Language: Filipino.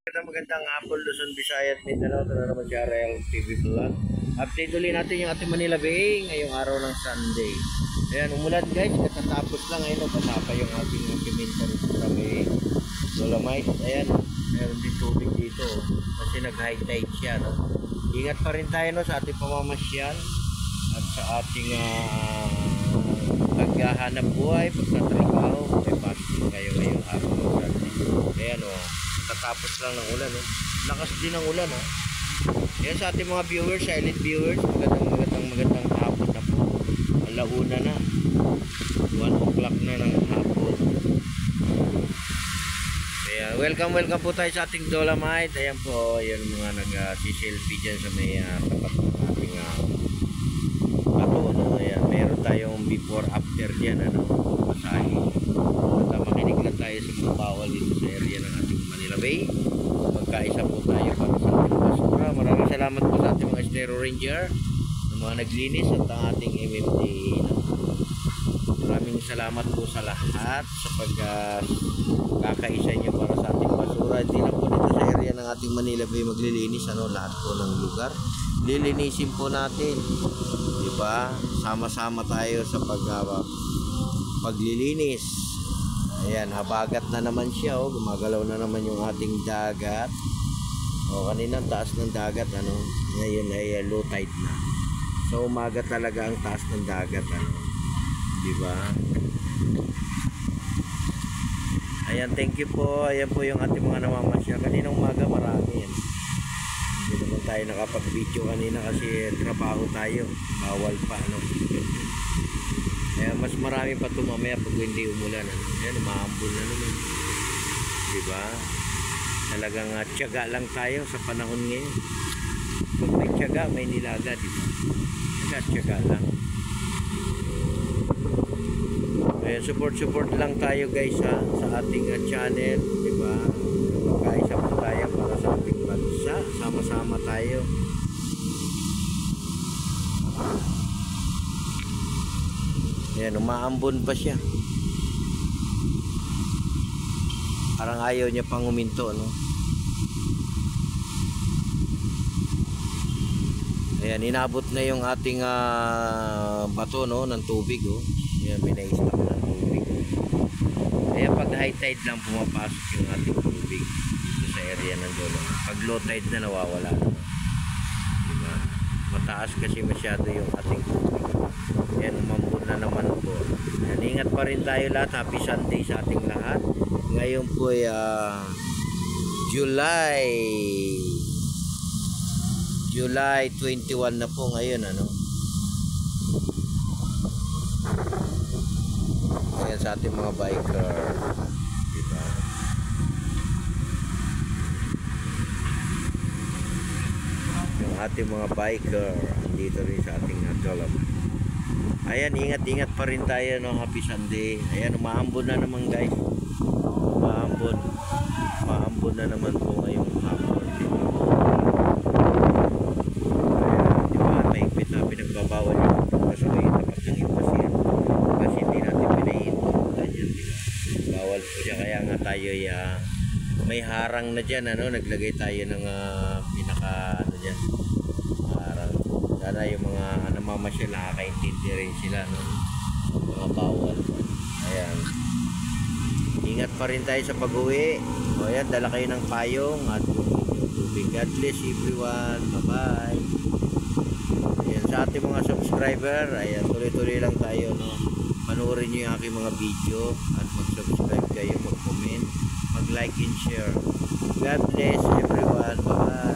Magandang hapon, Luzon, Visayas, Mindanao. Ito na naman si RL TV Vlog. Update ulit natin yung ating Manila Bay ngayong araw ng Sunday. Ayan, umulan guys, katatapos lang ngayon. Pasapa yung ating Pimentel sa may Dolomite. Ayan, meron din tubig dito kasi nag-high tide siya. No? Ingat pa rin tayo no, sa ating pamamasyal at sa ating paghahanap buhay, pagtatrabaho. May pasok kayo ngayong araw ng Sunday. Ayan o. Tatapos lang ng ulan, lakas din ng ulan, Yan sa ating mga viewers, silent viewers, magandang hapon na po. Alauna na, 1 o'clock na ng hapon. Kaya welcome po tayo sa ating Dolomite. Ayan po, yung mga nag-selfie dyan sa may tapat ng ating bato, Ayan, meron tayong before after dyan, masahe. At makinig lang tayo sa mga bawal dito sa area ng ating Manila Bay. Magkaisa po tayo para sa ating basura. Maraming salamat po sa ating mga Estero Ranger ng mga naglinis at ang ating MMD. Maraming salamat po sa lahat sa pagkakaisa nyo para sa ating basura. Hindi lang po dito sa area ng ating Manila Bay maglilinis, lahat po ng lugar. Lilinisin po natin. Diba? Sama-sama tayo sa paglilinis. Ayan, habagat na naman siya, gumagalaw na naman yung ating dagat. Kanina taas ng dagat, ngayon ay low tide na. So umaga talaga ang taas ng dagat, di ba? Ayan, thank you po. Ayan po yung ating mga namamasya. Kaninang umaga marami yan. Hindi naman tayo nakapag-video kanina kasi trabaho tayo. Bawal pa, Kaya mas marami pa ito mamaya pag hindi umulan. Ayan, umaambon na naman. Diba? Talagang tiyaga lang tayo sa panahon ngayon. Pag may tiyaga, may nilaga, diba? Tiyaga lang. Kaya support lang tayo guys sa ating channel. Diba? Magkaisa po tayo para sa ating bansa. Sama-sama tayo. Ayan, umaambon pa siya. Parang ayaw niya pang huminto, Ayan, inabot na yung ating bato, ng tubig, Ayan, may na-stop ng tubig. Ayan, pag high tide lang pumapasok yung ating tubig dito sa area ng dulo. Pag low tide na nawawala na. Diba? Mataas kasi masyado yung ating tubig. Ayan, umambon na naman po. Ayan, ingat pa rin tayo lahat. Happy Sunday sa ating lahat. Ngayon po ay July 21 na po ngayon, Ayan sa ating mga biker. Diba? Yung ating mga biker dito rin sa ating Dolomite. Ayan, ingat pa rin tayo, Happy Sunday. Ayan, umaambon na naman guys. Umaambon na naman po ngayong hapon. Ayan, diba? Mahigpit na pinagbabawal yung pagpasuloy tapat ng impasyan. Kasi hindi natin pinahintutan yan, diba? Bawal po siya, kaya nga tayo may harang na dyan, naglagay tayo ng dyan, harang. Sana yung mga namamasyal nakakaintindi rin sila, mga bawal. Ayan, ingat pa rin tayo sa pag-uwi. Ayan, dala kayo ng payong at tubig. God bless everyone. Bye-bye. Ayan, sa ating mga subscriber, ayan, tuloy-tuloy lang tayo, Panoorin nyo yung aking mga video at mag-subscribe kayo, mag-comment, mag-like and share. God bless everyone. Bye-bye.